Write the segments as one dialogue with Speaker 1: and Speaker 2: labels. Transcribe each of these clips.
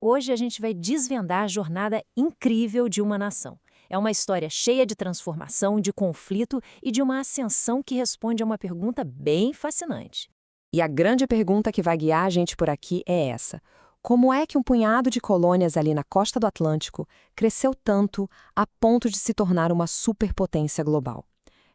Speaker 1: Hoje a gente vai desvendar a jornada incrível de uma nação. É uma história cheia de transformação, de conflito e de uma ascensão que responde a uma pergunta bem fascinante.
Speaker 2: E a grande pergunta que vai guiar a gente por aqui é essa: como é que um punhado de colônias ali na costa do Atlântico cresceu tanto a ponto de se tornar uma superpotência global?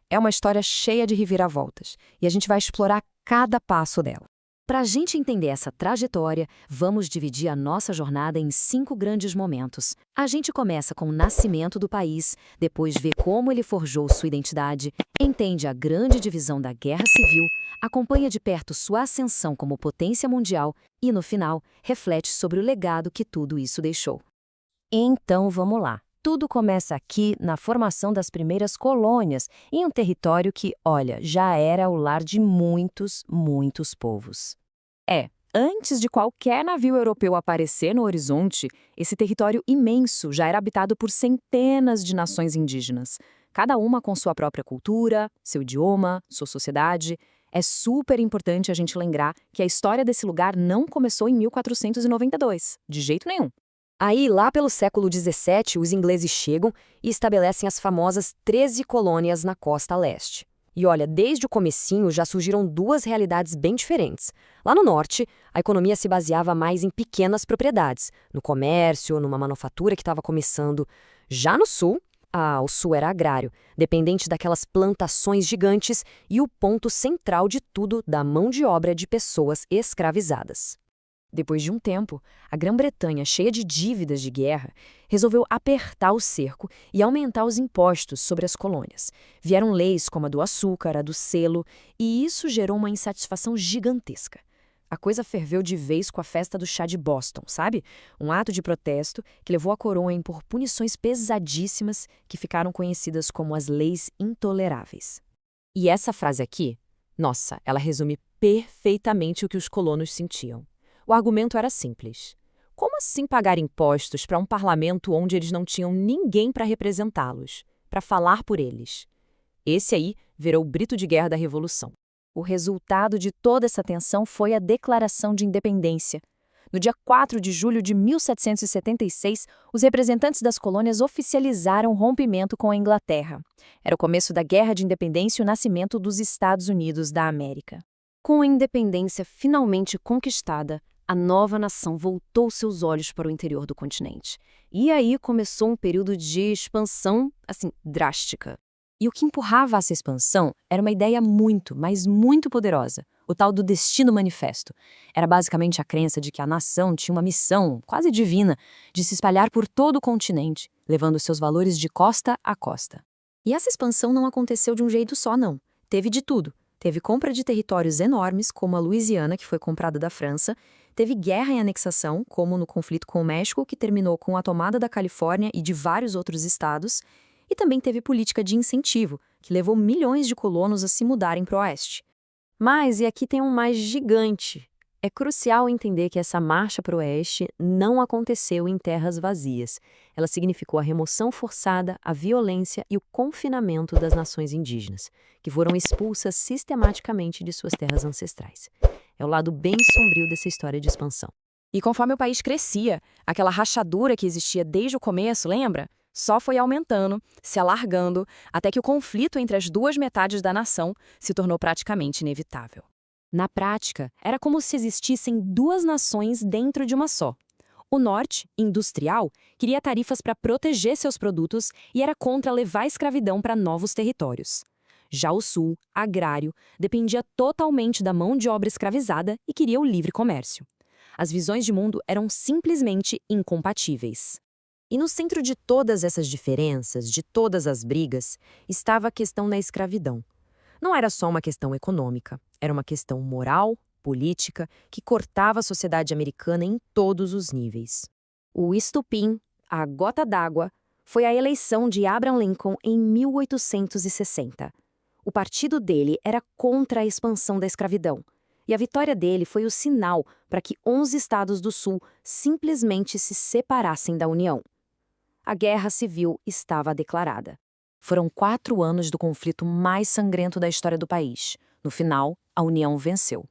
Speaker 2: É uma história cheia de reviravoltas e a gente vai explorar cada passo dela.
Speaker 1: Para a gente entender essa trajetória, vamos dividir a nossa jornada em 5 grandes momentos. A gente começa com o nascimento do país, depois vê como ele forjou sua identidade, entende a grande divisão da Guerra Civil, acompanha de perto sua ascensão como potência mundial e, no final, reflete sobre o legado que tudo isso deixou. Então vamos lá. Tudo começa aqui na formação das primeiras colônias, em um território que, olha, já era o lar de muitos, muitos povos. Antes de qualquer navio europeu aparecer no horizonte, esse território imenso já era habitado por centenas de nações indígenas, cada uma com sua própria cultura, seu idioma, sua sociedade. É super importante a gente lembrar que a história desse lugar não começou em 1492, de jeito nenhum. Aí, lá pelo século XVII, os ingleses chegam e estabelecem as famosas 13 colônias na costa leste. E olha, desde o comecinho já surgiram duas realidades bem diferentes. Lá no norte, a economia se baseava mais em pequenas propriedades, no comércio, numa manufatura que estava começando. Já no sul, o sul era agrário, dependente daquelas plantações gigantes e o ponto central de tudo da mão de obra de pessoas escravizadas. Depois de um tempo, a Grã-Bretanha, cheia de dívidas de guerra, resolveu apertar o cerco e aumentar os impostos sobre as colônias. Vieram leis como a do açúcar, a do selo, e isso gerou uma insatisfação gigantesca. A coisa ferveu de vez com a festa do chá de Boston, sabe? Um ato de protesto que levou a coroa a impor punições pesadíssimas que ficaram conhecidas como as Leis Intoleráveis. E essa frase aqui, nossa, ela resume perfeitamente o que os colonos sentiam. O argumento era simples. Como assim pagar impostos para um parlamento onde eles não tinham ninguém para representá-los, para falar por eles? Esse aí virou o grito de guerra da Revolução. O resultado de toda essa tensão foi a Declaração de Independência. No dia 4 de julho de 1776, os representantes das colônias oficializaram o rompimento com a Inglaterra. Era o começo da Guerra de Independência e o nascimento dos Estados Unidos da América. Com a independência finalmente conquistada, a nova nação voltou seus olhos para o interior do continente. E aí começou um período de expansão, drástica. E o que empurrava essa expansão era uma ideia muito, mas muito poderosa, o tal do Destino Manifesto. Era basicamente a crença de que a nação tinha uma missão, quase divina, de se espalhar por todo o continente, levando seus valores de costa a costa. E essa expansão não aconteceu de um jeito só, não. Teve de tudo. Teve compra de territórios enormes, como a Louisiana, que foi comprada da França. Teve guerra e anexação, como no conflito com o México, que terminou com a tomada da Califórnia e de vários outros estados. E também teve política de incentivo, que levou milhões de colonos a se mudarem para o oeste. Mas, e aqui tem um mais gigante. É crucial entender que essa marcha para o oeste não aconteceu em terras vazias. Ela significou a remoção forçada, a violência e o confinamento das nações indígenas, que foram expulsas sistematicamente de suas terras ancestrais. É o lado bem sombrio dessa história de expansão. E conforme o país crescia, aquela rachadura que existia desde o começo, lembra? Só foi aumentando, se alargando, até que o conflito entre as duas metades da nação se tornou praticamente inevitável. Na prática, era como se existissem duas nações dentro de uma só. O norte, industrial, queria tarifas para proteger seus produtos e era contra levar a escravidão para novos territórios. Já o sul, agrário, dependia totalmente da mão de obra escravizada e queria o livre comércio. As visões de mundo eram simplesmente incompatíveis. E no centro de todas essas diferenças, de todas as brigas, estava a questão da escravidão. Não era só uma questão econômica, era uma questão moral, política, que cortava a sociedade americana em todos os níveis. O estupim, a gota d'água, foi a eleição de Abraham Lincoln em 1860. O partido dele era contra a expansão da escravidão, e a vitória dele foi o sinal para que 11 estados do Sul simplesmente se separassem da União. A Guerra Civil estava declarada. Foram 4 anos do conflito mais sangrento da história do país. No final, a União venceu.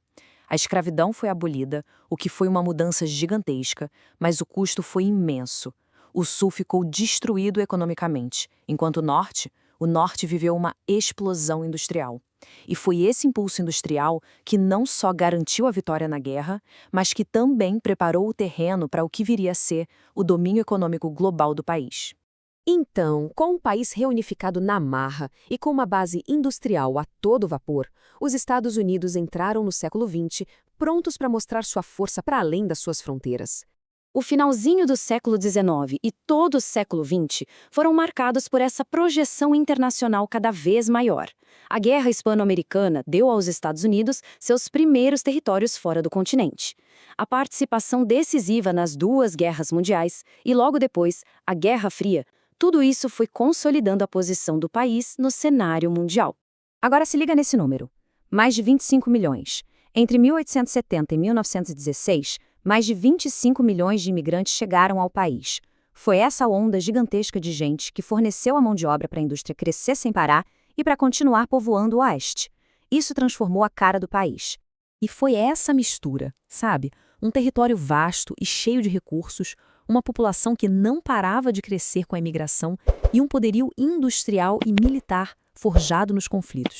Speaker 1: A escravidão foi abolida, o que foi uma mudança gigantesca, mas o custo foi imenso. O Sul ficou destruído economicamente, enquanto o Norte viveu uma explosão industrial. E foi esse impulso industrial que não só garantiu a vitória na guerra, mas que também preparou o terreno para o que viria a ser o domínio econômico global do país.
Speaker 2: Então, com o país reunificado na marra e com uma base industrial a todo vapor, os Estados Unidos entraram no século XX prontos para mostrar sua força para além das suas fronteiras.
Speaker 1: O finalzinho do século XIX e todo o século XX foram marcados por essa projeção internacional cada vez maior. A Guerra Hispano-Americana deu aos Estados Unidos seus primeiros territórios fora do continente. A participação decisiva nas duas guerras mundiais e, logo depois, a Guerra Fria, tudo isso foi consolidando a posição do país no cenário mundial. Agora se liga nesse número. Mais de 25 milhões. Entre 1870 e 1916, mais de 25 milhões de imigrantes chegaram ao país. Foi essa onda gigantesca de gente que forneceu a mão de obra para a indústria crescer sem parar e para continuar povoando o oeste. Isso transformou a cara do país. E foi essa mistura, sabe? Um território vasto e cheio de recursos, uma população que não parava de crescer com a imigração e um poderio industrial e militar forjado nos conflitos.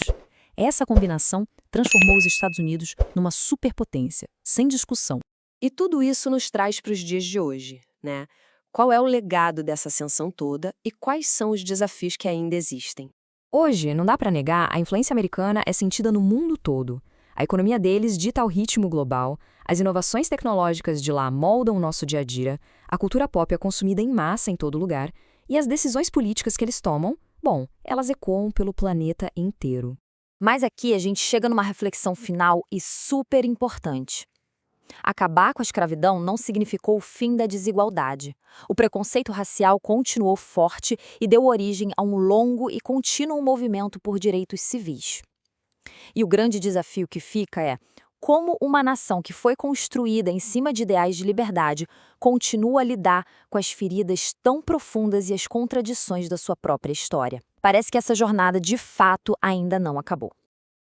Speaker 1: Essa combinação transformou os Estados Unidos numa superpotência, sem discussão. E tudo isso nos traz para os dias de hoje, né? Qual é o legado dessa ascensão toda e quais são os desafios que ainda existem?
Speaker 2: Hoje, não dá para negar, a influência americana é sentida no mundo todo. A economia deles dita o ritmo global, as inovações tecnológicas de lá moldam o nosso dia a dia, a cultura pop é consumida em massa em todo lugar, e as decisões políticas que eles tomam, bom, elas ecoam pelo planeta inteiro.
Speaker 1: Mas aqui a gente chega numa reflexão final e super importante. Acabar com a escravidão não significou o fim da desigualdade. O preconceito racial continuou forte e deu origem a um longo e contínuo movimento por direitos civis. E o grande desafio que fica é como uma nação que foi construída em cima de ideais de liberdade continua a lidar com as feridas tão profundas e as contradições da sua própria história. Parece que essa jornada, de fato, ainda não acabou.